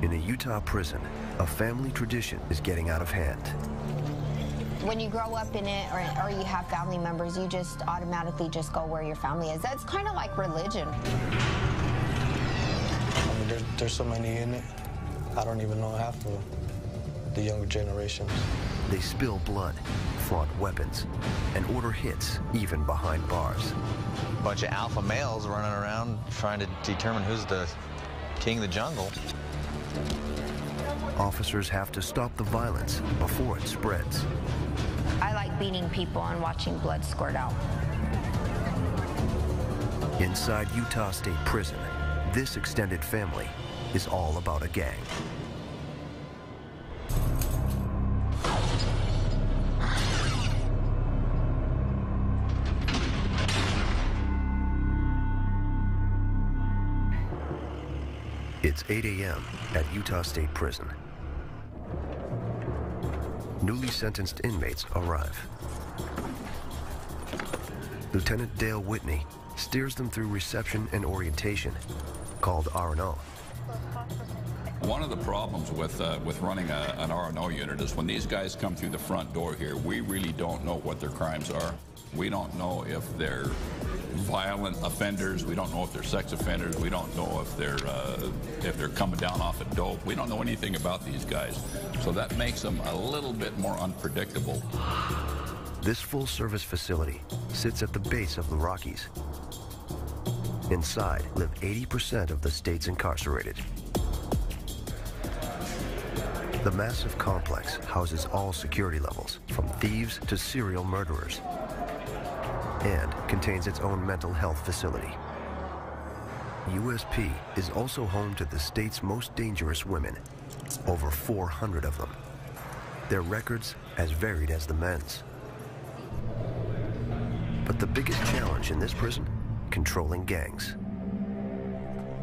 In a Utah prison, a family tradition is getting out of hand. When you grow up in it or you have family members, you just automatically just go where your family is. That's kind of like religion. I mean, there's so many in it. I don't even know half of the younger generations. They spill blood, flaunt weapons, and order hits even behind bars. A bunch of alpha males running around trying to determine who's the king of the jungle. Officers have to stop the violence before it spreads. I like beating people and watching blood squirt out. Inside Utah State Prison, this extended family is all about a gang. It's 8 a.m. at Utah State Prison. Newly sentenced inmates arrive. Lieutenant Dale Whitney steers them through reception and orientation, called R&O. One of the problems with running an R&O unit is when these guys come through the front door here, we really don't know what their crimes are. We don't know if they're violent offenders. We don't know if they're sex offenders. We don't know if they're coming down off of dope. We don't know anything about these guys. So that makes them a little bit more unpredictable. This full-service facility sits at the base of the Rockies. Inside live 80% of the state's incarcerated. The massive complex houses all security levels, from thieves to serial murderers, and contains its own mental health facility. USP is also home to the state's most dangerous women, over 400 of them. Their records as varied as the men's. But the biggest challenge in this prison, controlling gangs.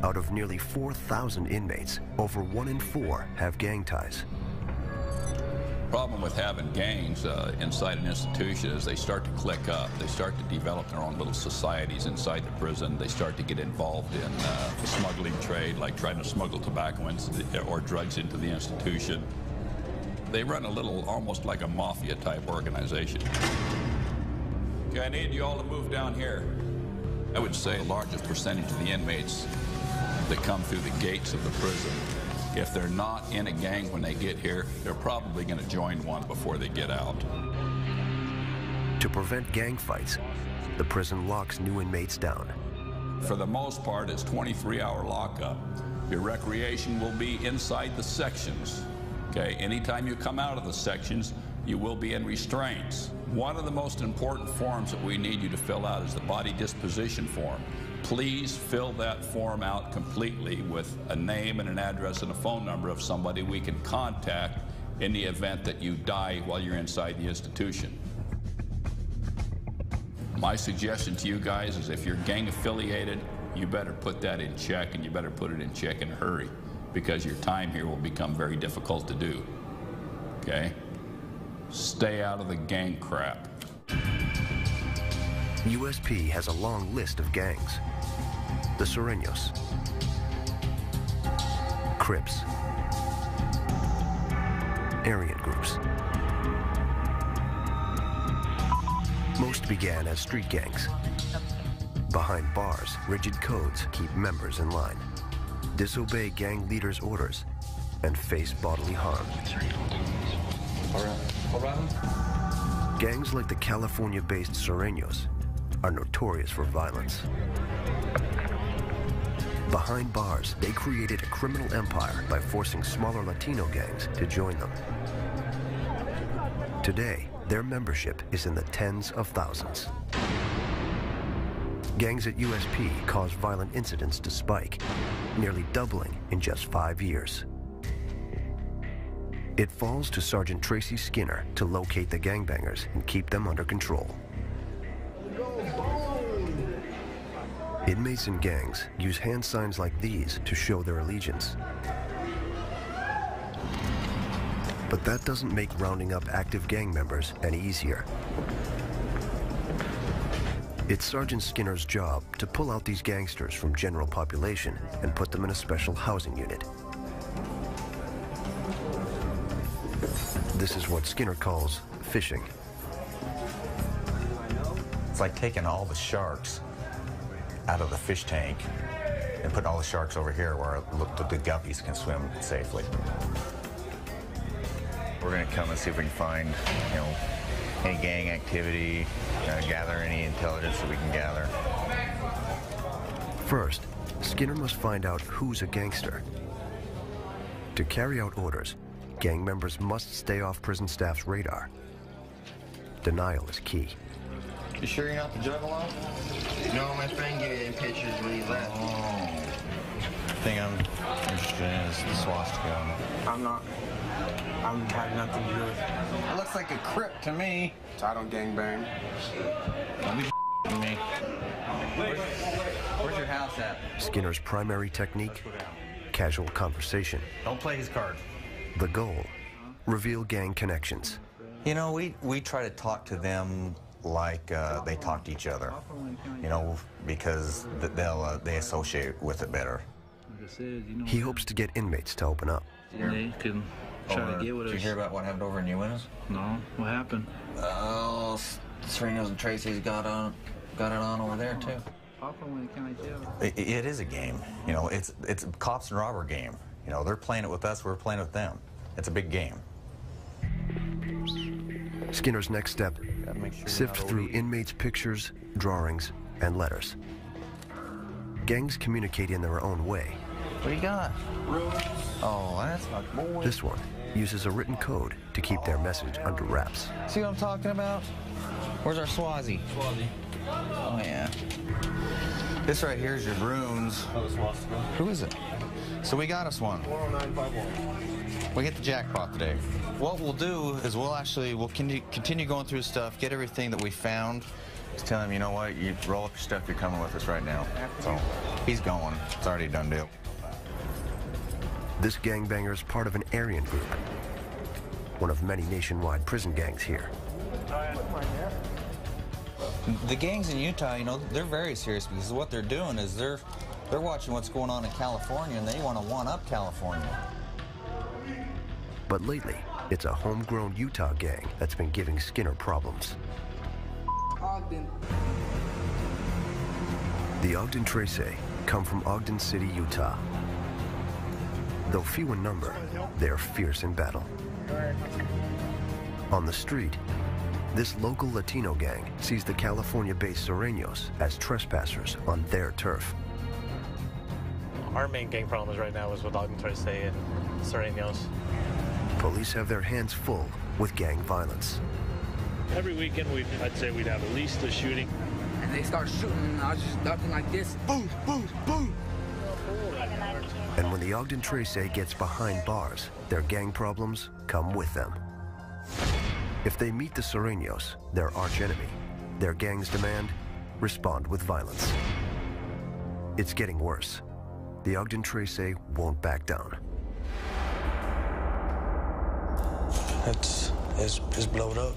Out of nearly 4,000 inmates, over 1 in 4 have gang ties. The problem with having gangs inside an institution is they start to click up. They start to develop their own little societies inside the prison. They start to get involved in the smuggling trade, like trying to smuggle tobacco or drugs into the institution. They run a little, almost like a mafia type organization. Okay, I need you all to move down here. I would say the largest percentage of the inmates that come through the gates of the prison, if they're not in a gang when they get here, they're probably going to join one before they get out. To prevent gang fights, the prison locks new inmates down. For the most part, it's 23-hour lockup. Your recreation will be inside the sections. Okay, anytime you come out of the sections, you will be in restraints. One of the most important forms that we need you to fill out is the body disposition form. Please fill that form out completely with a name and an address and a phone number of somebody we can contact in the event that you die while you're inside the institution. My suggestion to you guys is if you're gang affiliated, you better put that in check, and you better put it in check in a hurry, because your time here will become very difficult to do. Okay? Stay out of the gang crap. USP has a long list of gangs. The Sureños, Crips, Aryan groups. Most began as street gangs. Behind bars, rigid codes keep members in line, disobey gang leaders' orders, and face bodily harm. Gangs like the California-based Sureños are notorious for violence. Behind bars, they created a criminal empire by forcing smaller Latino gangs to join them. Today, their membership is in the tens of thousands. Gangs at USP caused violent incidents to spike, nearly doubling in just 5 years. It falls to Sergeant Tracy Skinner to locate the gangbangers and keep them under control. Inmates in gangs use hand signs like these to show their allegiance. But that doesn't make rounding up active gang members any easier. It's Sergeant Skinner's job to pull out these gangsters from general population and put them in a special housing unit. This is what Skinner calls fishing. It's like taking all the sharks out of the fish tank and putting all the sharks over here where the guppies can swim safely. We're going to come and see if we can find, any gang activity, gather any intelligence that we can gather. First, Skinner must find out who's a gangster. To carry out orders, gang members must stay off prison staff's radar. Denial is key. You sure you're not the Juggalo? No, my friend gave me pictures when he left. Oh. The thing I'm interested in is the swastika. I'm not. I have nothing to do with it. It looks like a Crip to me. So I don't gangbang. Don't be with me. Where's your house at? Skinner's primary technique, casual conversation. Don't play his card. The goal, reveal gang connections. We try to talk to them like they talk to each other, because they associate with it better. He hopes to get inmates to open up. They can try to get with us. Did you hear about what happened over in Uintas? No, what happened? Oh, Serenos and Tracy's got it on over there too. It is a game. It's a cops and robber game. They're playing it with us, we're playing it with them. It's a big game. Skinner's next step, sift through inmates' pictures, drawings, and letters. Gangs communicate in their own way. What do you got? Oh, that's my boy. This one uses a written code to keep their message under wraps. See what I'm talking about? Where's our Swazi? Oh, yeah. This right here is your runes. Who is it? So we got us one. 10951. We hit the jackpot today. What we'll do is we'll continue going through stuff, get everything that we found. Just tell him, you know what, you roll up your stuff, you're coming with us right now. So he's going. It's already a done deal. This gangbanger is part of an Aryan group, one of many nationwide prison gangs here. The gangs in Utah, they're very serious because what they're doing is they're watching what's going on in California and they want to one-up California. But lately, it's a homegrown Utah gang that's been giving Skinner problems. Ogden. The Ogden Trace come from Ogden City, Utah. Though few in number, they are fierce in battle. On the street, this local Latino gang sees the California-based Sureños as trespassers on their turf. Our main gang problems right now is with Ogden Trace and Sureños. Police have their hands full with gang violence. Every weekend, I'd say we'd have at least a shooting. And they start shooting, and I was just ducking like this. Boom, boom, boom. And when the Ogden Trace gets behind bars, their gang problems come with them. If they meet the Sureños, their archenemy, their gangs demand, respond with violence. It's getting worse. The Ogden Trace won't back down. It's blowed up.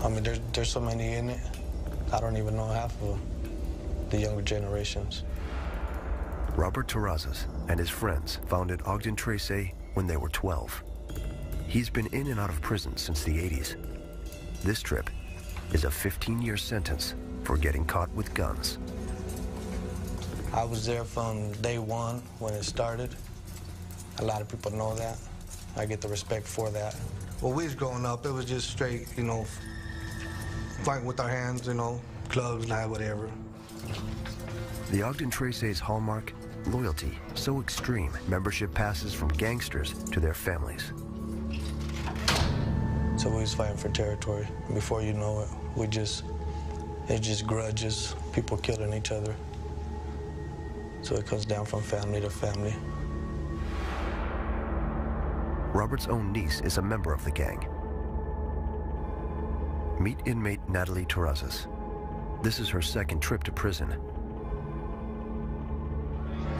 I mean, there's so many in it. I don't even know half of the younger generations. Robert Terrazas and his friends founded Ogden Trace when they were 12. He's been in and out of prison since the 80s. This trip is a 15-year sentence for getting caught with guns. I was there from day one when it started. A lot of people know that. I get the respect for that. When we was growing up, it was just straight, fighting with our hands, clubs, knives, whatever. The Ogden Trace's hallmark, loyalty so extreme, membership passes from gangsters to their families. So we was fighting for territory. Before you know it, it's just grudges, people killing each other. So it comes down from family to family. Robert's own niece is a member of the gang. Meet inmate Natalie Terrazas. This is her second trip to prison.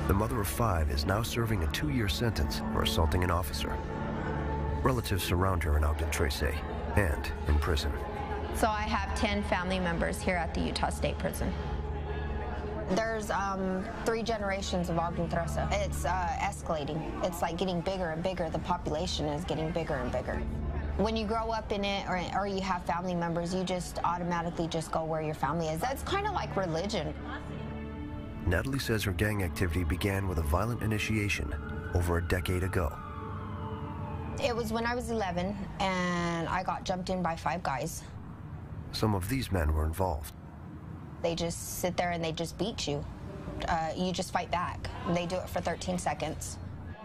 The mother of 5 is now serving a 2-year sentence for assaulting an officer. Relatives surround her in Ogden Trace and in prison. So I have 10 family members here at the Utah State Prison. There's 3 generations of Ogden Traza. It's escalating. It's like getting bigger and bigger. The population is getting bigger and bigger. When you grow up in it or you have family members, you just automatically just go where your family is. That's kind of like religion. Natalie says her gang activity began with a violent initiation over a decade ago. It was when I was 11 and I got jumped in by 5 guys. Some of these men were involved. They just sit there and they just beat you. You just fight back. They do it for 13 seconds.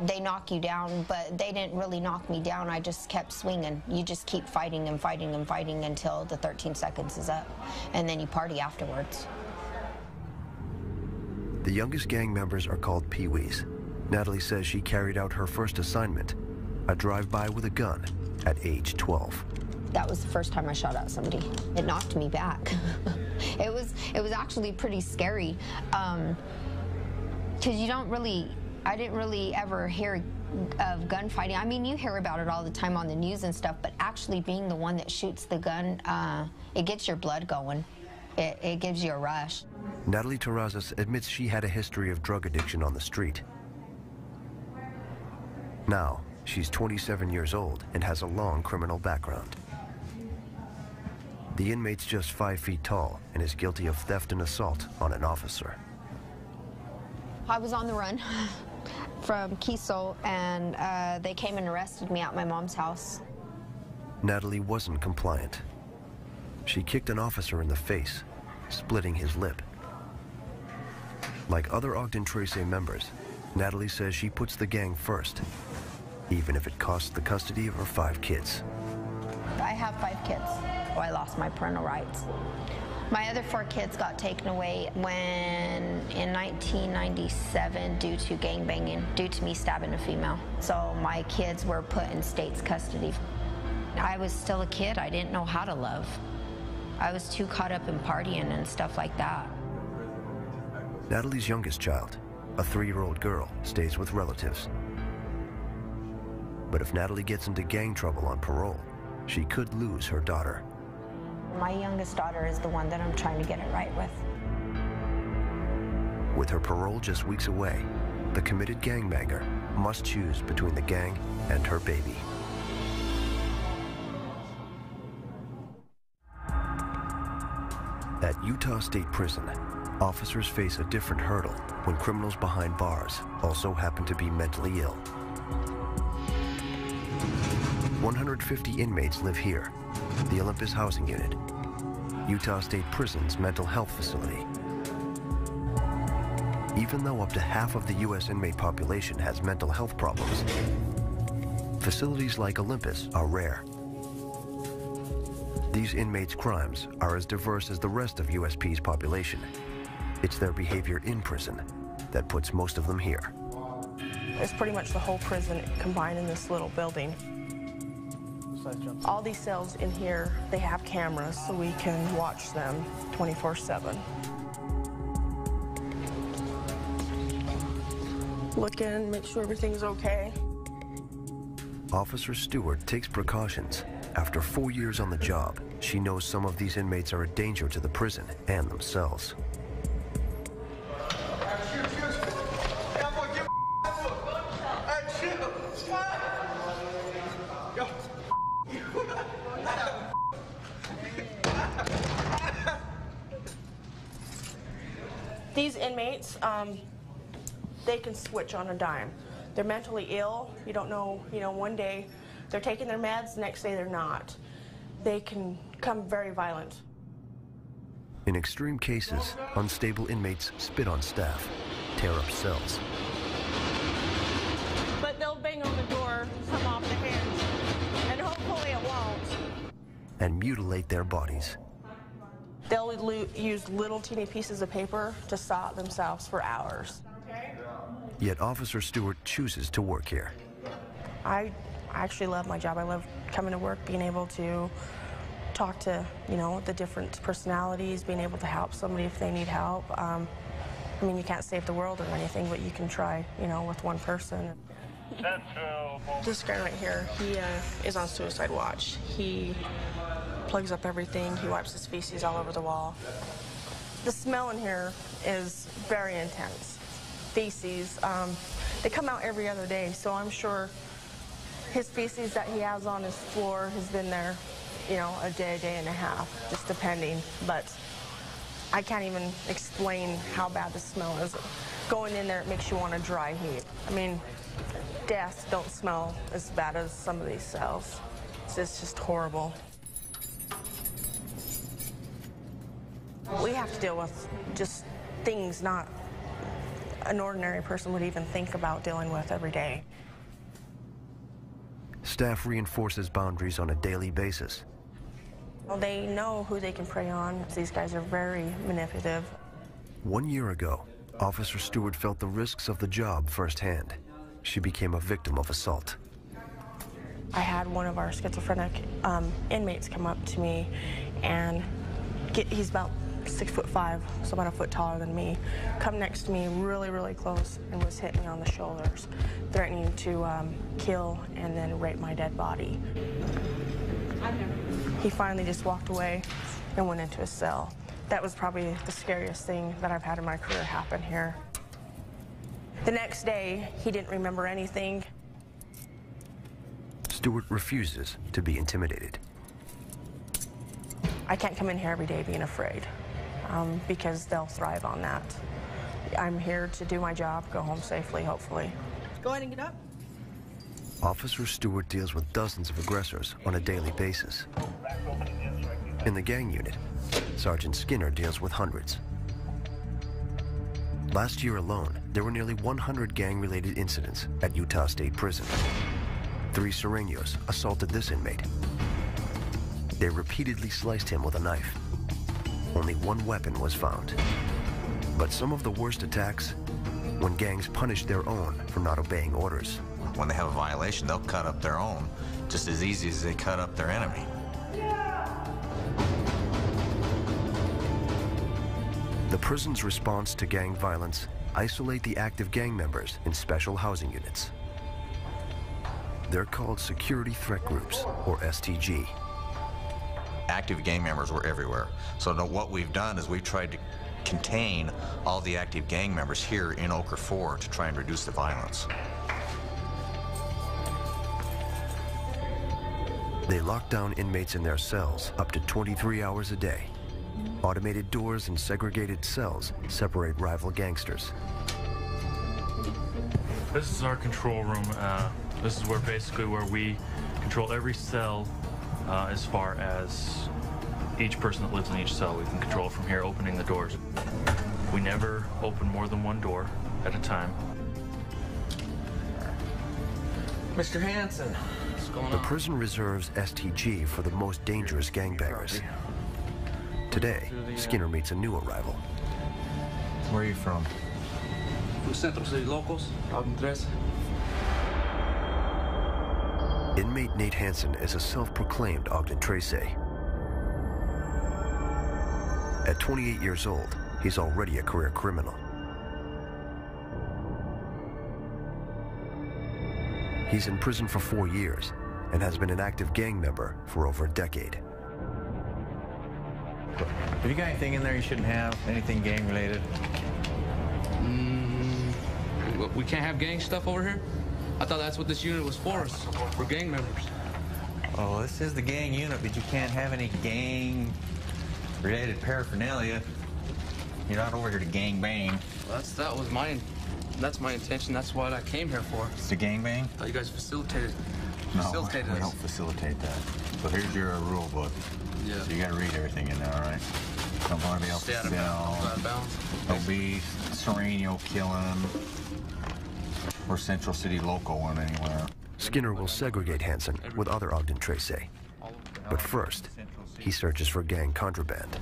They knock you down, but they didn't really knock me down. I just kept swinging. You just keep fighting and fighting and fighting until the 13 seconds is up, and then you party afterwards. The youngest gang members are called Pee-wees. Natalie says she carried out her first assignment, a drive-by with a gun, at age 12. That was the first time I shot at somebody. It knocked me back. It was actually pretty scary, because I didn't really ever hear of gunfighting. I mean, you hear about it all the time on the news and stuff, but actually being the one that shoots the gun, it gets your blood going. It gives you a rush. Natalie Terrazas admits she had a history of drug addiction on the street. Now, she's 27 years old and has a long criminal background. The inmate's just 5 feet tall and is guilty of theft and assault on an officer. I was on the run from Kiso, and they came and arrested me at my mom's house. Natalie wasn't compliant. She kicked an officer in the face, splitting his lip. Like other Ogden Trace members, Natalie says she puts the gang first, even if it costs the custody of her 5 kids. I have 5 kids. I lost my parental rights. My other 4 kids got taken away in 1997 due to gangbanging, due to me stabbing a female. So my kids were put in state's custody. I was still a kid. I didn't know how to love. I was too caught up in partying and stuff like that. Natalie's youngest child, a 3-year-old girl, stays with relatives. But if Natalie gets into gang trouble on parole, she could lose her daughter. My youngest daughter is the one that I'm trying to get it right with. With her parole just weeks away, the committed gangbanger must choose between the gang and her baby. At Utah State Prison, officers face a different hurdle when criminals behind bars also happen to be mentally ill. 150 inmates live here, the Olympus Housing Unit, Utah State Prison's mental health facility. Even though up to half of the U.S. inmate population has mental health problems, facilities like Olympus are rare. These inmates' crimes are as diverse as the rest of USP's population. It's their behavior in prison that puts most of them here. It's pretty much the whole prison combined in this little building. All these cells in here, they have cameras so we can watch them 24/7. Look in, make sure everything's okay. Officer Stewart takes precautions. After 4 years on the job, she knows some of these inmates are a danger to the prison and themselves. These inmates, they can switch on a dime. They're mentally ill. You don't know, one day they're taking their meds, the next day they're not. They can become very violent. In extreme cases, unstable inmates spit on staff, tear up cells. But they'll bang on the door, come off the hinge, and hopefully it won't. And mutilate their bodies. They'll use little teeny pieces of paper to saw themselves for hours. Yet Officer Stewart chooses to work here. I actually love my job. I love coming to work, being able to talk to, the different personalities, being able to help somebody if they need help. I mean, you can't save the world or anything, but you can try, with one person. This guy right here, he is on suicide watch. He plugs up everything. He wipes his feces all over the wall. The smell in here is very intense. Feces. They come out every other day, so I'm sure his feces that he has on his floor has been there, you know, a day and a half, just depending. But I can't even explain how bad the smell is. Going in there, it makes you want to dry heat. I mean, deaths don't smell as bad as some of these cells. It's just horrible. We have to deal with just things not an ordinary person would even think about dealing with every day. Staff reinforces boundaries on a daily basis. Well, they know who they can prey on. These guys are very manipulative. 1 year ago, Officer Stewart felt the risks of the job firsthand. She became a victim of assault. I had one of our schizophrenic inmates come up to me, and he's about 6'5", so about a foot taller than me, come next to me really, really close and was hitting me on the shoulders, threatening to kill and then rape my dead body. He finally just walked away and went into his cell. That was probably the scariest thing that I've had in my career happen here. The next day, he didn't remember anything. Stewart refuses to be intimidated. I can't come in here every day being afraid, because they'll thrive on that. I'm here to do my job, go home safely, hopefully. Go ahead and get up. Officer Stewart deals with dozens of aggressors on a daily basis. In the gang unit, Sergeant Skinner deals with hundreds. Last year alone, there were nearly 100 gang-related incidents at Utah State Prison. 3 Sureños assaulted this inmate. They repeatedly sliced him with a knife. Only 1 weapon was found. But some of the worst attacks, when gangs punish their own for not obeying orders. When they have a violation, they'll cut up their own just as easy as they cut up their enemy. The prison's response to gang violence isolate the active gang members in special housing units. They're called Security Threat Groups, or STG. Active gang members were everywhere. So what we've done is we've tried to contain all the active gang members here in Ochre 4 to try and reduce the violence. They lock down inmates in their cells up to 23 hours a day. Automated doors and segregated cells separate rival gangsters. This is our control room. This is basically where we control every cell as far as each person that lives in each cell. We can control from here, opening the doors. We never open more than 1 door at a time. Mr. Hanson, what's going on? The prison reserves STG for the most dangerous gangbangers. Today, Skinner meets a new arrival. Where are you from? From Central City Locals, Ogden 13. Inmate Nate Hanson is a self-proclaimed Ogden Trace. At 28 years old, he's already a career criminal. He's in prison for 4 years and has been an active gang member for over a decade. Have you got anything in there you shouldn't have? Anything gang-related? We can't have gang stuff over here? I thought that's what this unit was for gang members. Oh, this is the gang unit, but you can't have any gang-related paraphernalia. You're not over here to gang bang. Well, that's my intention. That's what I came here for. It's a gang bang? I thought you guys facilitated No, we don't facilitate that. So here's your rule book. Yeah. So you gotta read everything in there, all right? Don't want to be able to sell, don't be Sureño killing, or Central City Local one anywhere. Skinner will segregate Hanson with other Ogden Trace. But first, he searches for gang contraband.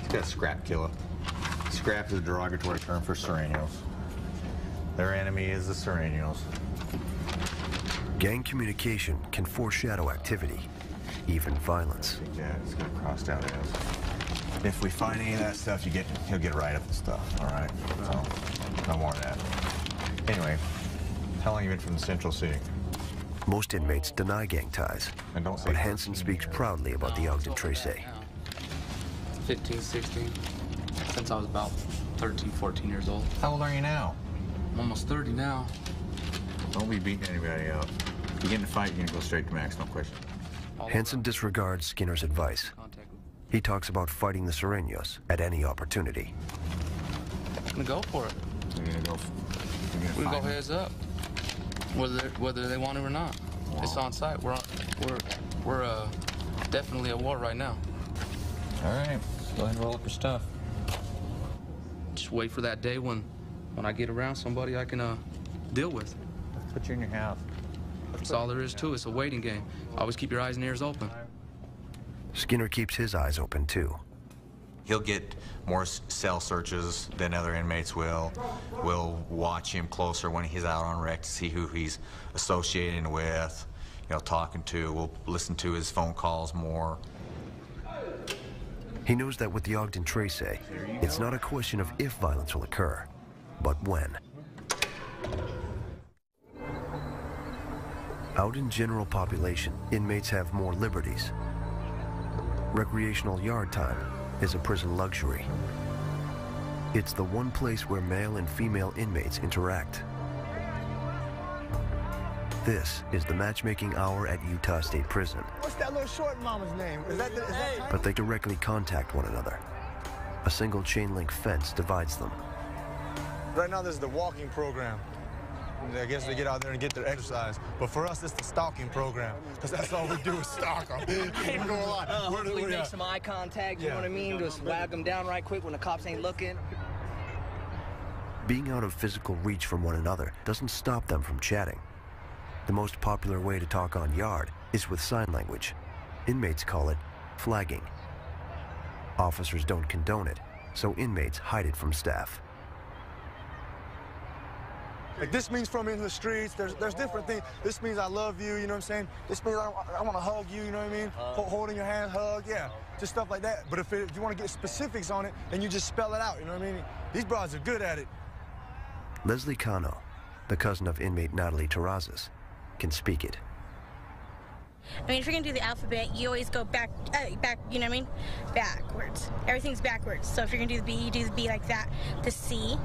He's got a scrap killer. Scrap is a derogatory term for Sureños. Their enemy is the Sureños. Gang communication can foreshadow activity, even violence. Yeah, it's gonna cross out as. If we find any of that stuff, he'll get right up and stuff, all right? So, no more of that. Anyway, how long have you been from the Central City? Most inmates deny gang ties, but Hanson speaks proudly about the Ogden Trace. 15, 16. since I was about 13, 14 years old. How old are you now? I'm almost 30 now. Don't be beating anybody up. If you get in a fight, you're gonna go straight to max, no question. Hansen disregards Skinner's advice. He talks about fighting the Sureños at any opportunity. I'm gonna go for it. You're gonna go. We're gonna go heads up, whether they want it or not. Wow. It's on site. We're definitely at war right now. All right, go ahead and roll up your stuff. Just wait for that day when I get around somebody I can deal with. Let's put you in your house. That's all there is to it. It's a waiting game. Always keep your eyes and ears open. Skinner keeps his eyes open too. He'll get more cell searches than other inmates will. We'll watch him closer when he's out on rec to see who he's associating with, talking to. We'll listen to his phone calls more. He knows that with the Ogden Trace, it's not a question of if violence will occur, but when. Out in general population, inmates have more liberties. Recreational yard time is a prison luxury. It's the one place where male and female inmates interact. This is the matchmaking hour at Utah State Prison. What's that little short mama's name? Is that but they directly contact one another. A single chain link fence divides them. Right now, this is the walking program. I guess they get out there and get their exercise. But for us, it's the stalking program, because that's all we do is stalk them. We're going a lot. Hopefully make some eye contact, you know what I mean? Just wag them down right quick when the cops ain't looking. Being out of physical reach from one another doesn't stop them from chatting. The most popular way to talk on yard is with sign language. Inmates call it flagging. Officers don't condone it, so inmates hide it from staff. Like, this means from in the streets, there's different things. This means I love you, you know what I'm saying? This means I want to hug you, you know what I mean? Holding your hand, hug, yeah. Just stuff like that. But if you want to get specifics on it, then you just spell it out, you know what I mean? These broads are good at it. Leslie Cano, the cousin of inmate Natalie Terrazas, can speak it. I mean, if you're gonna do the alphabet, you always go back, you know what I mean? Backwards. Everything's backwards. So if you're gonna do the B, you do the B like that. The C,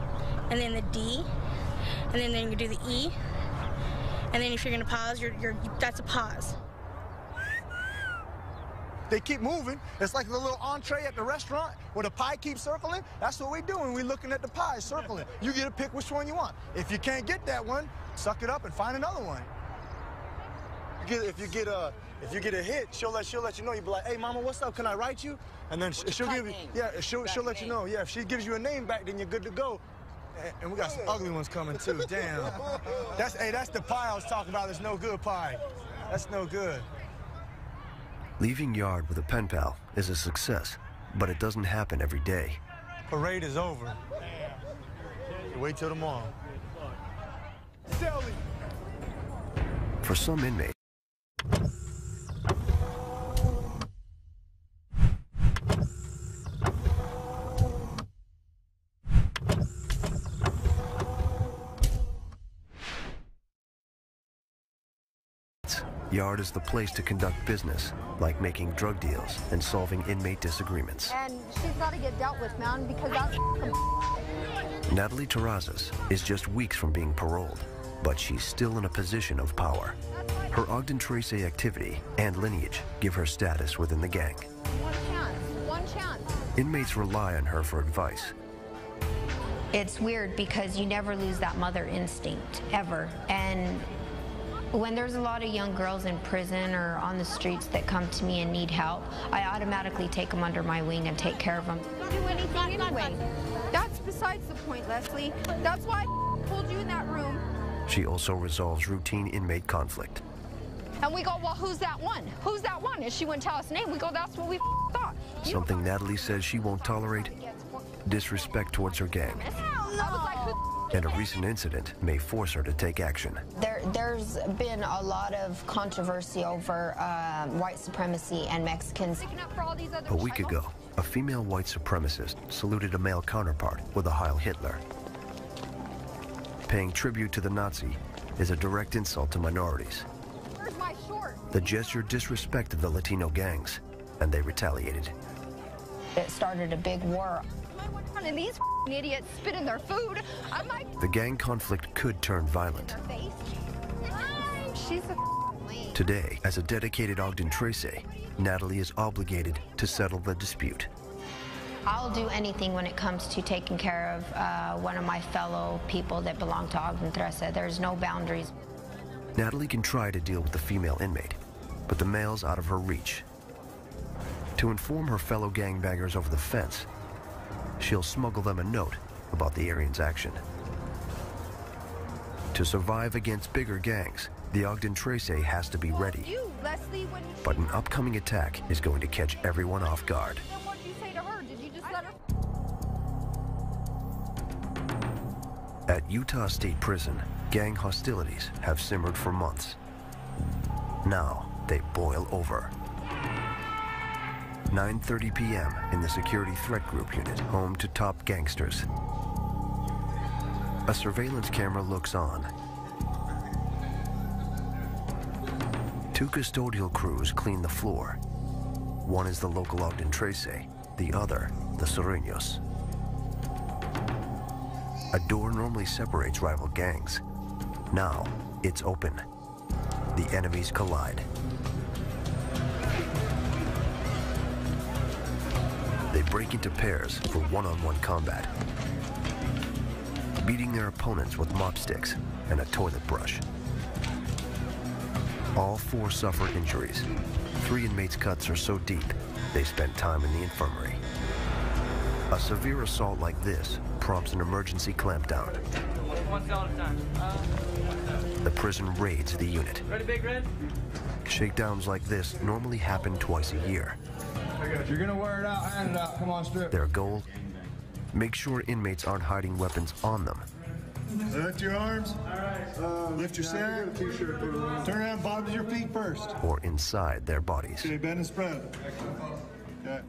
and then the D, and then you do the E, and then if you're gonna pause, that's a pause. They keep moving. It's like the little entree at the restaurant where the pie keeps circling. That's what we're doing. We're looking at the pie, circling. You get to pick which one you want. If you can't get that one, suck it up and find another one. If you get a hit, she'll let you know. You'll be like, hey, mama, what's up? Can I write you? And then she'll give you, yeah, she'll let you know. Yeah, if she gives you a name back, then you're good to go. And we got some ugly ones coming too. Damn. That's the pie I was talking about. It's no good pie. That's no good. Leaving yard with a pen pal is a success, but it doesn't happen every day. Parade is over. Wait till tomorrow. For some inmates, yard is the place to conduct business, like making drug deals and solving inmate disagreements. And she's got to get dealt with, man, because that's Natalie Terrazas is just weeks from being paroled, but she's still in a position of power. Her Ogden Trace activity and lineage give her status within the gang. One chance. Inmates rely on her for advice. It's weird because you never lose that mother instinct, ever. And when there's a lot of young girls in prison or on the streets that come to me and need help, I automatically take them under my wing and take care of them. Don't do anything anyway. That's besides the point, Leslie. That's why I pulled you in that room. She also resolves routine inmate conflict. And we go, well, who's that one? Who's that one? And she wouldn't tell us the name. We go, that's what we thought. Something Natalie says she won't tolerate: disrespect towards her gang. And a recent incident may force her to take action. There's been a lot of controversy over white supremacy and Mexicans. A week ago, a female white supremacist saluted a male counterpart with a Heil Hitler. Paying tribute to the Nazi is a direct insult to minorities. Where's my short? The gesture disrespected the Latino gangs, and they retaliated. It started a big war. One of these idiots spit in their food. I'm like, The gang conflict could turn violent. she's a Today, as a dedicated Ogden Tracy, Natalie is obligated to settle the dispute. I'll do anything when it comes to taking care of one of my fellow people that belong to Ogden Tracy. There's no boundaries. Natalie can try to deal with the female inmate, but the male's out of her reach. To inform her fellow gangbangers over the fence, she'll smuggle them a note about the Aryan's action. To survive against bigger gangs, the Ogden Tracy has to be ready. you, Leslie, when you But an upcoming attack is going to catch everyone off guard. then what did you say to her? Did you just let her? At Utah State Prison, gang hostilities have simmered for months. Now they boil over. 9:30 p.m. in the Security Threat Group unit, home to top gangsters. A surveillance camera looks on. Two custodial crews clean the floor. One is the local Ogden Tracy, the other, the Sureños. A door normally separates rival gangs. Now, it's open. The enemies collide. They break into pairs for one-on-one combat, beating their opponents with mop sticks and a toilet brush. All four suffer injuries. 3 inmates' cuts are so deep, they spent time in the infirmary. A severe assault like this prompts an emergency clampdown. One cell at a time. The prison raids the unit. Ready, Big Red? Shakedowns like this normally happen twice a year. You're gonna wear it out, hand it out. Come on, strip. Their goal? Make sure inmates aren't hiding weapons on them. Lift your arms. Lift your sack. Turn around, bottom of your feet first. Or inside their bodies. Okay, bend and spread. Okay.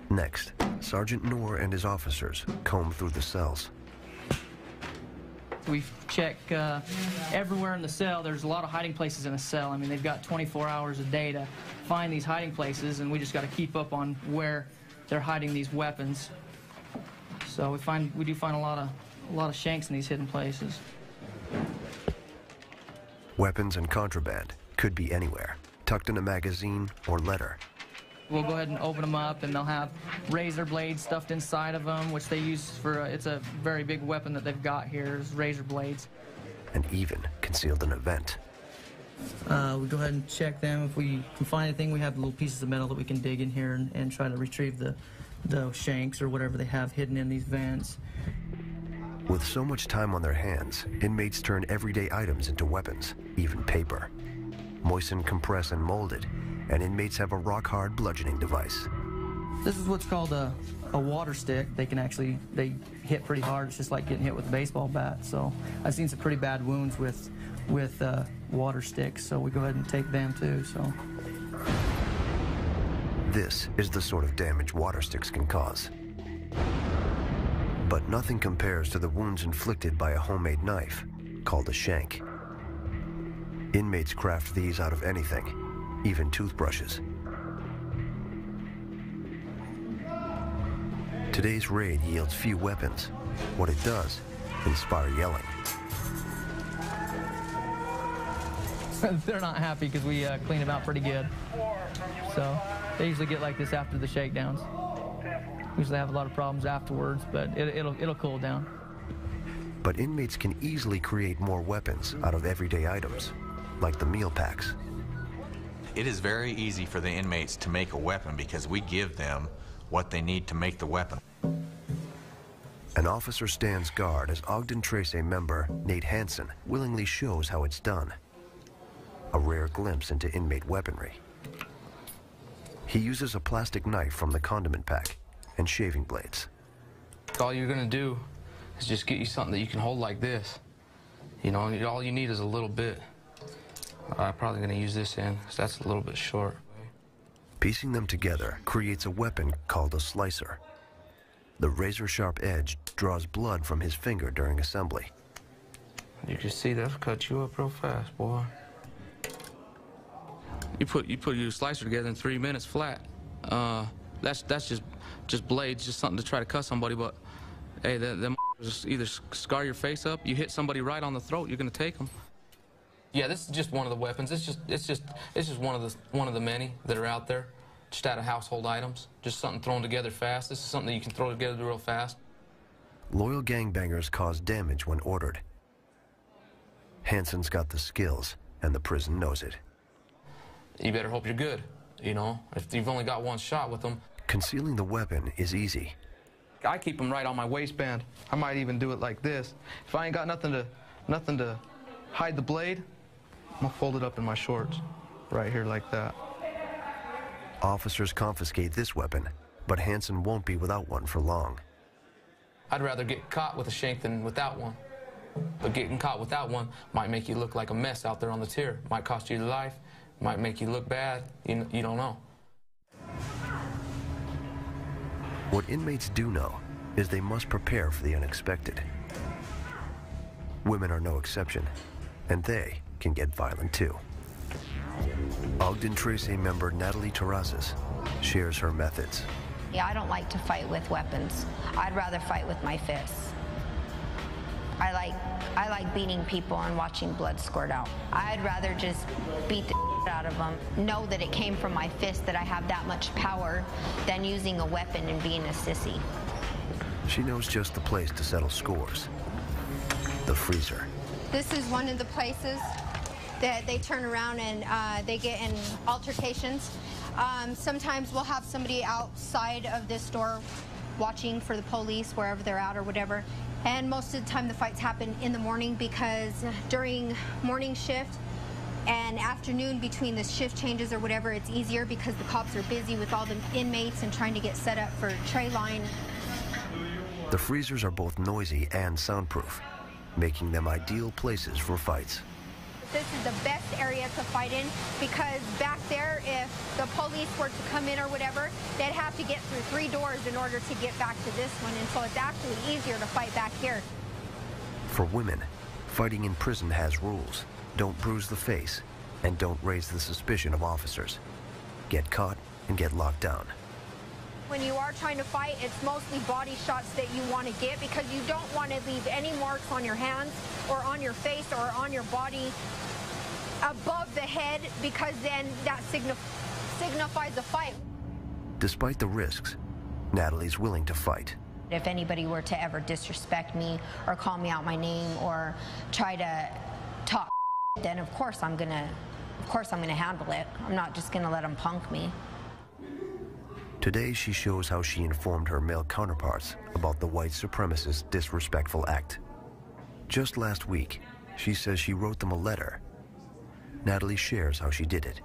Next, Sergeant Noor and his officers comb through the cells. We check everywhere in the cell. There's a lot of hiding places in a cell. I mean, they've got 24 hours a day to find these hiding places, and we just got to keep up on where they're hiding these weapons. So we do find a lot of shanks in these hidden places. Weapons and contraband could be anywhere, tucked in a magazine or letter. We'll go ahead and open them up, and they'll have razor blades stuffed inside of them, which they use for, it's a very big weapon that they've got here, is razor blades. And even concealed in a vent. We go ahead and check them. If we can find anything, we have little pieces of metal that we can dig in here and try to retrieve the shanks or whatever they have hidden in these vents. With so much time on their hands, inmates turn everyday items into weapons, even paper. Moisten, compress, and mold it, and inmates have a rock-hard bludgeoning device. This is what's called a water stick. They hit pretty hard. It's just like getting hit with a baseball bat. So I've seen some pretty bad wounds with water sticks, so we go ahead and take them too. So this is the sort of damage water sticks can cause. But nothing compares to the wounds inflicted by a homemade knife called a shank. Inmates craft these out of anything, even toothbrushes. Today's raid yields few weapons. What it does, inspire yelling. They're not happy because we clean them out pretty good. So they usually get like this after the shakedowns. Usually have a lot of problems afterwards, but it'll cool down. But inmates can easily create more weapons out of everyday items, like the meal packs. It is very easy for the inmates to make a weapon because we give them what they need to make the weapon. An officer stands guard as Ogden Tracy member Nate Hansen willingly shows how it's done. A rare glimpse into inmate weaponry. He uses a plastic knife from the condiment pack and shaving blades. All you're gonna do is just get you something that you can hold like this. You know, all you need is a little bit. I'm probably gonna use this end, because that's a little bit short. Piecing them together creates a weapon called a slicer. The razor-sharp edge draws blood from his finger during assembly. You can see that'll cut you up real fast, boy. You put your slicer together in 3 minutes flat. that's just blades, just something to try to cut somebody. But hey, them just either scar your face up, you hit somebody right on the throat, you're gonna take them. Yeah, this is just one of the weapons. It's just one of the many that are out there, just out of household items. Just something thrown together fast. This is something that you can throw together real fast. Loyal gangbangers cause damage when ordered. Hansen's got the skills, and the prison knows it. You better hope you're good, you know? If you've only got one shot with them. Concealing the weapon is easy. I keep them right on my waistband. I might even do it like this. If I ain't got nothing to hide the blade, I'm gonna fold it up in my shorts, right here like that. Officers confiscate this weapon, but Hansen won't be without one for long. I'd rather get caught with a shank than without one. But getting caught without one might make you look like a mess out there on the tier. Might cost you your life, might make you look bad. You don't know. What inmates do know is they must prepare for the unexpected. Women are no exception, and they can get violent too. Ogden Tracy member Natalie Terrazas shares her methods. Yeah, I don't like to fight with weapons. I'd rather fight with my fists. I like beating people and watching blood squirt out. I'd rather just beat the out of them, know that it came from my fist, that I have that much power, than using a weapon and being a sissy. She knows just the place to settle scores. The freezer. This is one of the places that they turn around and they get in altercations. Sometimes we'll have somebody outside of this door watching for the police, wherever they're at or whatever. And most of the time the fights happen in the morning, because during morning shift and afternoon between the shift changes or whatever, it's easier because the cops are busy with all the inmates and trying to get set up for tray line. The freezers are both noisy and soundproof, making them ideal places for fights. This is the best area to fight in, because back there, if the police were to come in or whatever, they'd have to get through 3 doors in order to get back to this one, and so it's actually easier to fight back here. For women, fighting in prison has rules. Don't bruise the face, and don't raise the suspicion of officers. Get caught and get locked down. When you are trying to fight, it's mostly body shots that you want to get, because you don't want to leave any marks on your hands or on your face or on your body above the head, because then that signifies a fight. Despite the risks, Natalie's willing to fight. If anybody were to ever disrespect me or call me out my name or try to talk, then of course I'm gonna handle it. I'm not just gonna let them punk me. Today she shows how she informed her male counterparts about the white supremacist disrespectful act. Just last week, she says she wrote them a letter. Natalie shares how she did it.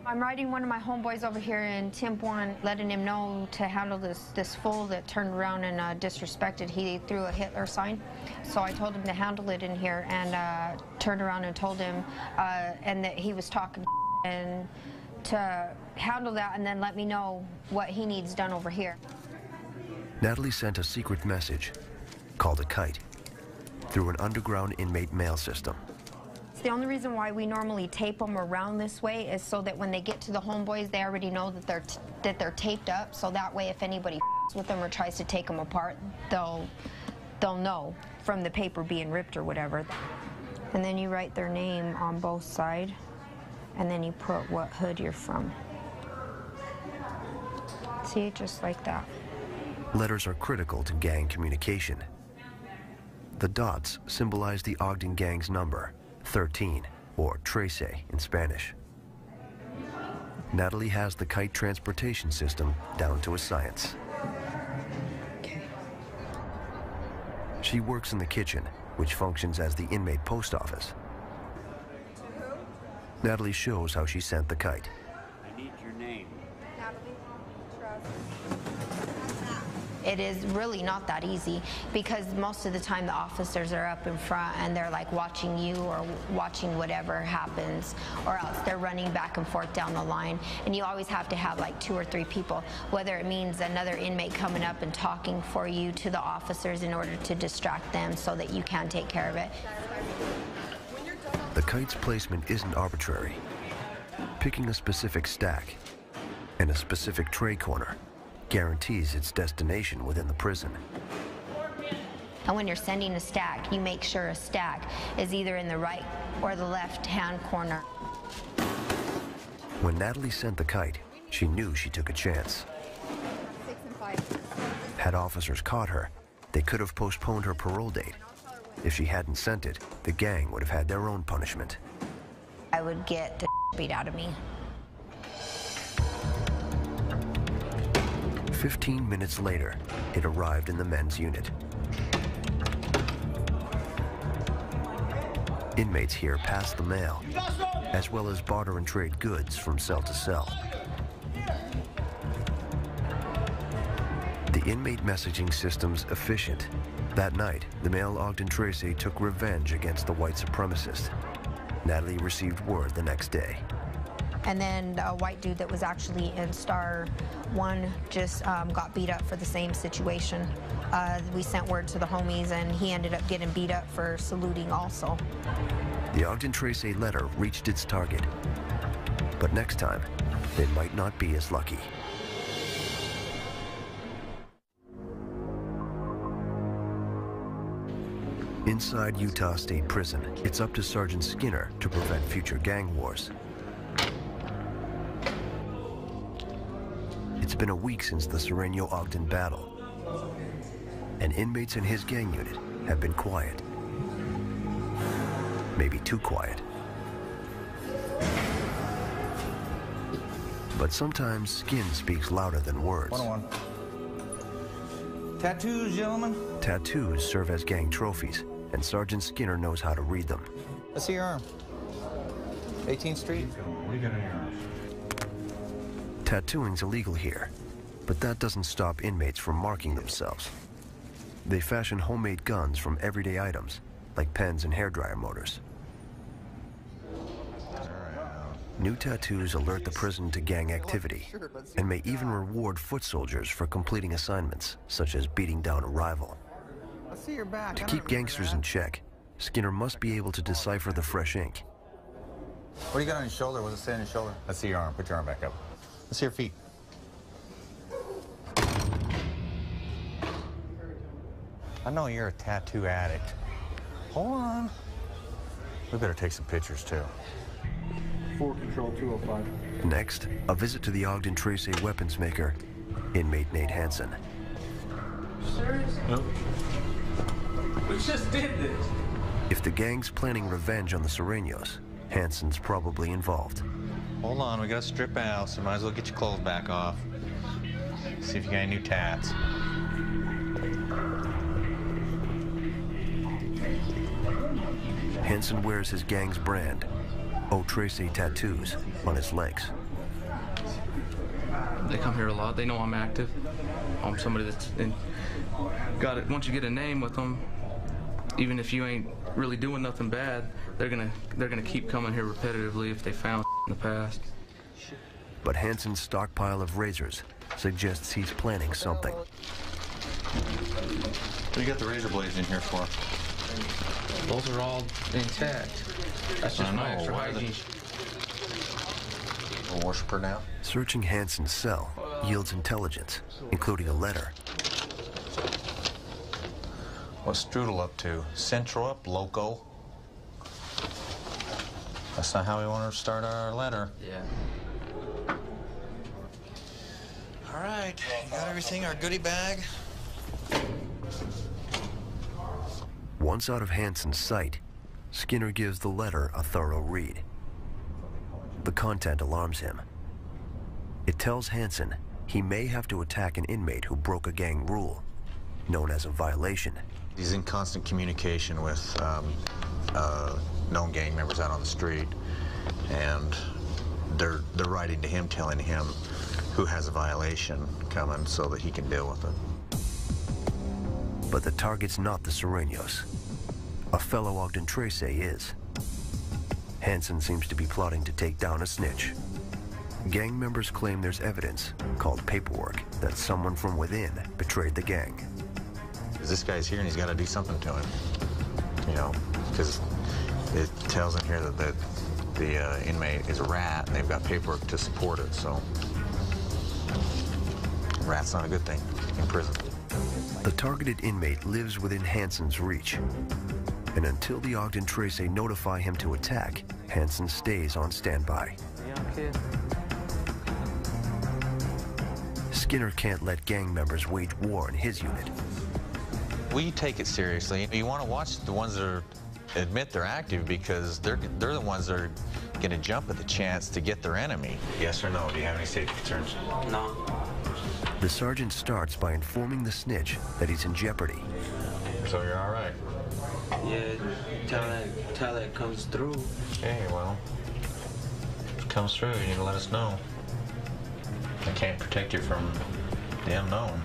I'm writing one of my homeboys over here in Temp 1, letting him know to handle this fool that turned around and disrespected. He threw a Hitler sign. So I told him to handle it in here, and turned around and told him and that he was talking, and to handle that and then let me know what he needs done over here. Natalie sent a secret message, called a kite, through an underground inmate mail system. The only reason why we normally tape them around this way is so that when they get to the homeboys, they already know that they're taped up. So that way, if anybody with them or tries to take them apart, they'll know from the paper being ripped or whatever. And then you write their name on both sides, and then you put what hood you're from. See, just like that. Letters are critical to gang communication. The dots symbolize the Ogden Gang's number, 13, or Trece in Spanish. Natalie has the kite transportation system down to a science. Okay. She works in the kitchen, which functions as the inmate post office. Natalie shows how she sent the kite. I need your name. It is really not that easy, because most of the time the officers are up in front and they're like watching you or watching whatever happens, or else they're running back and forth down the line, and you always have to have like 2 or 3 people, whether it means another inmate coming up and talking for you to the officers in order to distract them so that you can take care of it. The kite's placement isn't arbitrary. Picking a specific stack and a specific tray corner guarantees its destination within the prison. And when you're sending a stack, you make sure a stack is either in the right or the left-hand corner. When Natalie sent the kite, she knew she took a chance. Had officers caught her, they could have postponed her parole date. If she hadn't sent it, the gang would have had their own punishment. I would get the beat out of me. 15 minutes later, it arrived in the men's unit. Inmates here pass the mail, as well as barter and trade goods from cell to cell. The inmate messaging system's efficient. That night, the male Ogden Tracy took revenge against the white supremacist. Natalie received word the next day. And then a white dude that was actually in Star 1 just got beat up for the same situation. We sent word to the homies, and he ended up getting beat up for saluting also. The Ogden Tracy letter reached its target. But next time, they might not be as lucky. Inside Utah State Prison, it's up to Sergeant Skinner to prevent future gang wars. It's been a week since the Sereno-Ogden battle, and inmates in his gang unit have been quiet. Maybe too quiet. But sometimes skin speaks louder than words. 101. Tattoos, gentlemen. Tattoos serve as gang trophies, and Sergeant Skinner knows how to read them. Let's see your arm. 18th Street. What do you got on your arm? Tattooing's illegal here, but that doesn't stop inmates from marking themselves. They fashion homemade guns from everyday items, like pens and hairdryer motors. New tattoos alert the prison to gang activity, and may even reward foot soldiers for completing assignments, such as beating down a rival. To keep gangsters in check, Skinner must be able to decipher the fresh ink. What do you got on your shoulder? What does it say on your shoulder? Let's see your arm. Put your arm back up. Let's see your feet. I know you're a tattoo addict. Hold on. We better take some pictures, too. 4 Control 205. Next, a visit to the Ogden Tracy weapons maker, inmate Nate Hansen. Serious? Nope. We just did this. If the gang's planning revenge on the Serenos, Hansen's probably involved. Hold on, we gotta strip out, so might as well get your clothes back off. See if you got any new tats. Hansen wears his gang's brand, O'Tracy Tattoos, on his legs. They come here a lot. They know I'm active. I'm somebody that's got it. Once you get a name with them, even if you ain't really doing nothing bad, they're gonna keep coming here repetitively if they found in the past. But Hansen's stockpile of razors suggests he's planning something. What do you got the razor blades in here for? Those are all intact. That's just my extra hygiene. A wash per now? Searching Hansen's cell yields intelligence, including a letter. What's Strudel up to? Central up, loco? That's not how we want to start our letter. Yeah. All right, you got everything, our goodie bag? Once out of Hansen's sight, Skinner gives the letter a thorough read. The content alarms him. It tells Hansen he may have to attack an inmate who broke a gang rule, known as a violation. He's in constant communication with known gang members out on the street, and they're writing to him, telling him who has a violation coming so that he can deal with it. But the target's not the Serenos. A fellow Ogden Tracy is. Hansen seems to be plotting to take down a snitch. Gang members claim there's evidence, called paperwork, that someone from within betrayed the gang. Because this guy's here and he's got to do something to him. You know, because it tells in here that the inmate is a rat and they've got paperwork to support it, so Rat's not a good thing in prison. The targeted inmate lives within Hansen's reach. And until the Ogden Trace notify him to attack, Hansen stays on standby. Skinner can't let gang members wage war in his unit. We take it seriously. You want to watch the ones that admit they're active because they're the ones that are going to jump at the chance to get their enemy. Yes or no? Do you have any safety concerns? No. The sergeant starts by informing the snitch that he's in jeopardy. So you're all right? Yeah, till that comes through. Okay, well, if it comes through, you need to let us know. I can't protect you from the unknown.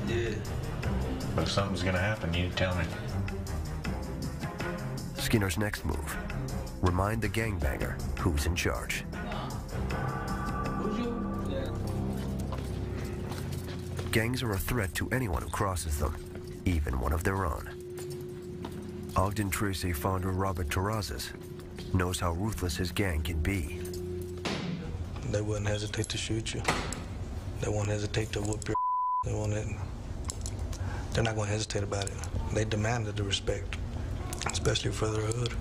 Yeah. But if something's gonna happen, you need to tell me. Skinner's next move: remind the gangbanger who's in charge. Gangs are a threat to anyone who crosses them, even one of their own. Ogden Trace founder Robert Terrazas knows how ruthless his gang can be. They wouldn't hesitate to shoot you. They won't hesitate to whoop your. They're not going to hesitate about it. They demanded the respect, especially for their hood.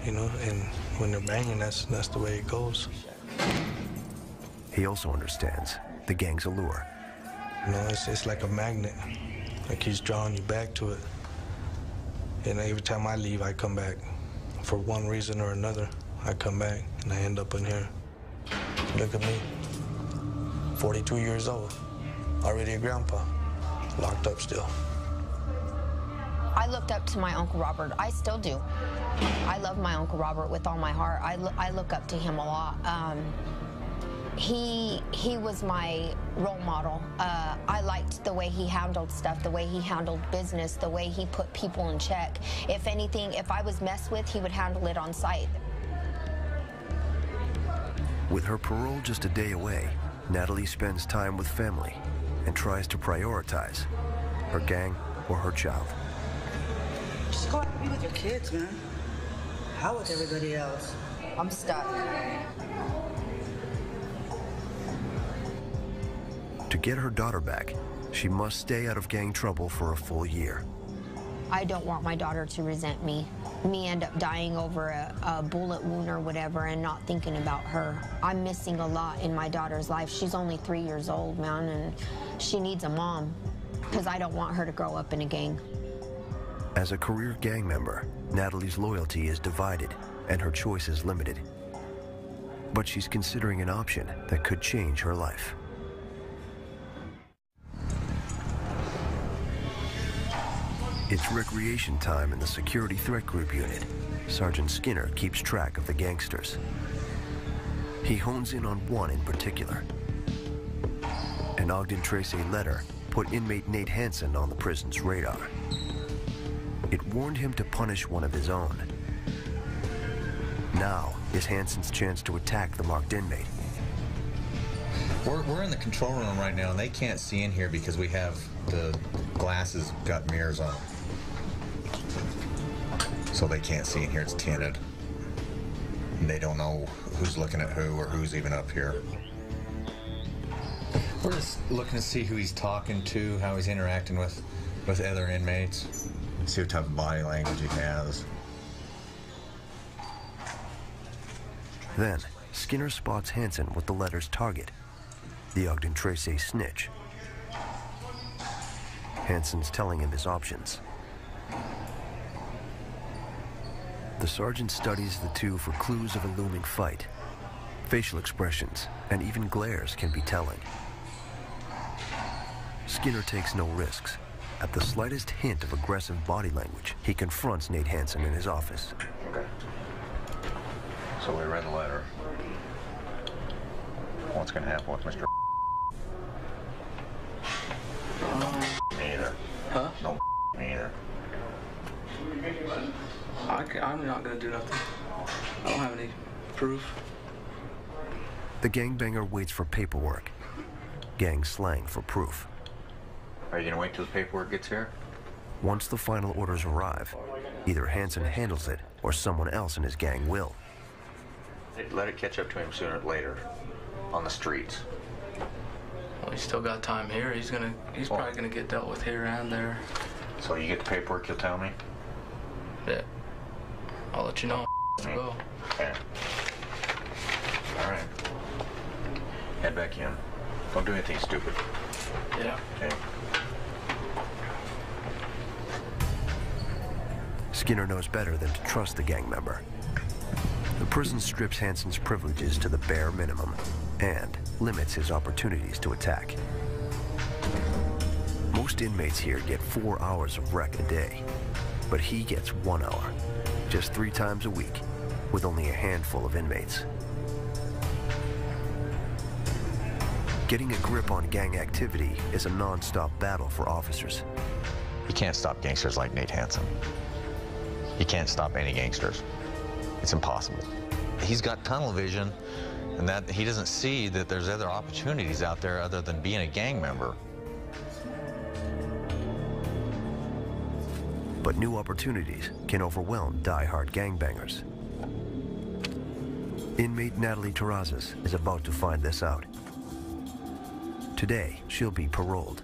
You know, and when they're banging, that's the way it goes. He also understands the gang's allure. You know, it's like a magnet. Like he's drawing you back to it. And every time I leave, I come back. For one reason or another, I come back and I end up in here. Look at me, 42 years old, already a grandpa, locked up still. I looked up to my Uncle Robert. I still do. I love my Uncle Robert with all my heart. I look up to him a lot. He was my role model. I liked the way he handled stuff, the way he handled business, the way he put people in check. If anything, if I was messed with, he would handle it on site. With her parole just a day away, Natalie spends time with family and tries to prioritize her gang or her child. Just go out and be with your kids, man. How with everybody else? I'm stuck. To get her daughter back, she must stay out of gang trouble for a full year. I don't want my daughter to resent me. Me end up dying over a bullet wound or whatever and not thinking about her. I'm missing a lot in my daughter's life. She's only 3 years old, man, and she needs a mom because I don't want her to grow up in a gang. As a career gang member, Natalie's loyalty is divided and her choice is limited. But she's considering an option that could change her life. It's recreation time in the Security Threat Group unit. Sergeant Skinner keeps track of the gangsters. He hones in on one in particular. An Ogden Trace letter put inmate Nate Hansen on the prison's radar. It warned him to punish one of his own. Now is Hansen's chance to attack the marked inmate. We're in the control room right now, and they can't see in here because we have the glasses got mirrors on them. So they can't see in here, it's tinted. And they don't know who's looking at who or who's even up here. We're just looking to see who he's talking to, how he's interacting with other inmates, see what type of body language he has. Then, Skinner spots Hansen with the letter's target, the Ogden Trace snitch. Hansen's telling him his options. The sergeant studies the two for clues of a looming fight. Facial expressions and even glares can be telling. Skinner takes no risks. At the slightest hint of aggressive body language, he confronts Nate Hansen in his office. Okay. So we read the letter. What's going to happen with Mr. Me either. Huh? No me either. I'm not going to do nothing. I don't have any proof. The gangbanger waits for paperwork. Gang slang for proof. Are you going to wait till the paperwork gets here? Once the final orders arrive, either Hansen handles it or someone else in his gang will. Let it catch up to him sooner or later on the streets. Well, he's still got time here. He's probably gonna get dealt with here and there. So you get the paperwork, you'll tell me? Yeah. I'll let you know. Go. Okay. All right. Head back in. Don't do anything stupid. Yeah. Okay. Skinner knows better than to trust the gang member. The prison strips Hansen's privileges to the bare minimum and limits his opportunities to attack. Most inmates here get 4 hours of rec a day, but he gets 1 hour, just 3 times a week, with only a handful of inmates. Getting a grip on gang activity is a non-stop battle for officers. You can't stop gangsters like Nate Hansen. You can't stop any gangsters. It's impossible. He's got tunnel vision, and that he doesn't see that there's other opportunities out there other than being a gang member. But new opportunities can overwhelm die-hard gangbangers. Inmate Natalie Terrazas is about to find this out. Today, she'll be paroled.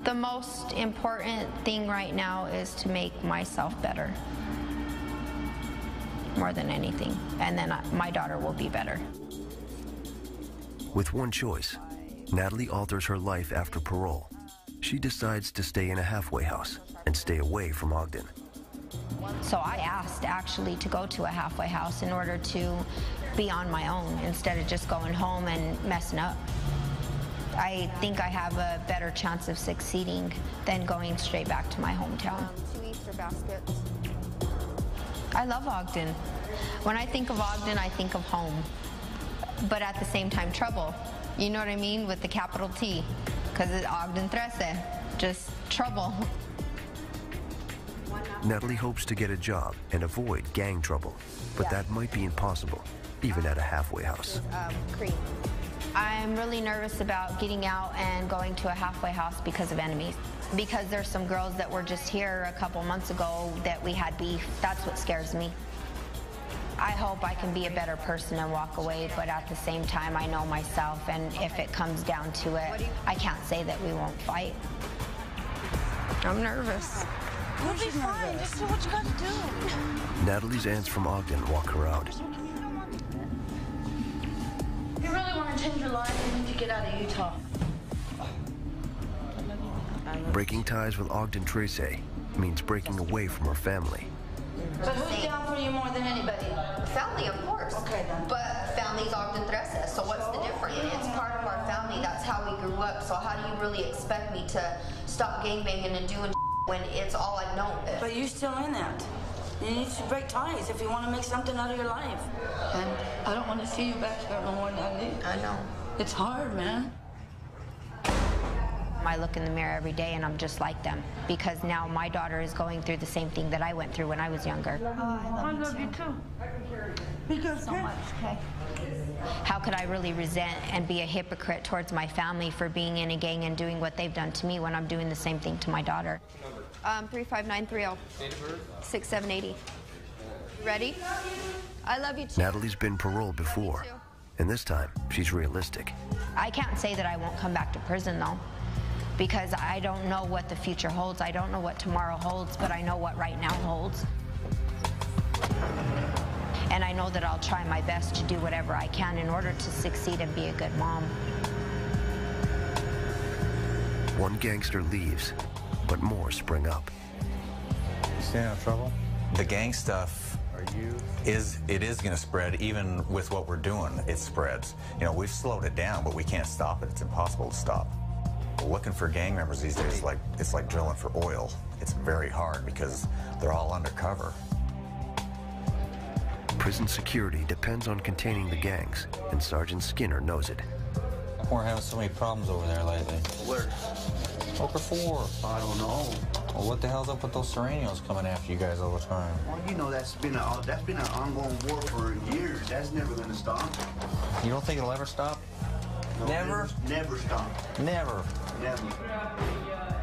The most important thing right now is to make myself better. More than anything. And then my daughter will be better. With one choice, Natalie alters her life after parole. She decides to stay in a halfway house and stay away from Ogden. So I asked actually to go to a halfway house in order to be on my own instead of just going home and messing up. I think I have a better chance of succeeding than going straight back to my hometown. 2 Easter baskets. I love Ogden. When I think of Ogden, I think of home. But at the same time, trouble. You know what I mean? With the capital T. Because it's Ogden 13. Just trouble. Natalie hopes to get a job and avoid gang trouble, but that might be impossible, even at a halfway house. Cream. I'm really nervous about getting out and going to a halfway house because of enemies. Because there's some girls that were just here a couple months ago that we had beef. That's what scares me. I hope I can be a better person and walk away, but at the same time, I know myself, and if it comes down to it, I can't say that we won't fight. I'm nervous. You'll be fine. Just do what you gotta do. Natalie's aunts from Ogden walk her out. If you really want to change your life, you need to get out of Utah. Breaking ties with Ogden Tracy means breaking away from her family. But who's down for you more than anybody? Family, of course. Okay, then. But family's Ogden Trece, so what's the difference? It's part of our family. That's how we grew up. So how do you really expect me to stop gangbanging and doing when it's all I've known? But you're still in that. You need to break ties if you want to make something out of your life. And I don't want to see you back here no more than I need. I know. It's hard, man. I look in the mirror every day and I'm just like them because now my daughter is going through the same thing that I went through when I was younger. I love you too. Because so much, okay? How could I really resent and be a hypocrite towards my family for being in a gang and doing what they've done to me when I'm doing the same thing to my daughter? 35930. 6780. Ready? I love you too. Natalie's been paroled before, and this time she's realistic. I can't say that I won't come back to prison though, because I don't know what the future holds. I don't know what tomorrow holds, but I know what right now holds. And I know that I'll try my best to do whatever I can in order to succeed and be a good mom. One gangster leaves, but more spring up. You staying out of trouble? The gang stuff is going to spread even with what we're doing. It spreads. You know, we've slowed it down, but we can't stop it. It's impossible to stop. Looking for gang members these days, it's like drilling for oil. It's very hard because they're all undercover. Prison security depends on containing the gangs, and Sergeant Skinner knows it. We're having so many problems over there lately. Where? Poker 4. I don't know. Well, what the hell's up with those Serenios coming after you guys all the time? Well, you know that's been an ongoing war for years. That's never going to stop. You don't think it'll ever stop? No, Never? Never stop. Never. Never.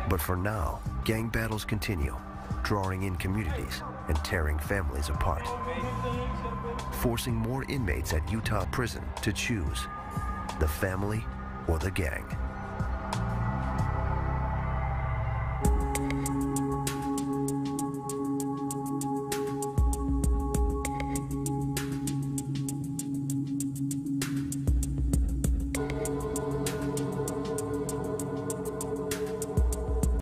But for now, gang battles continue, drawing in communities and tearing families apart, forcing more inmates at Utah prison to choose the family or the gang.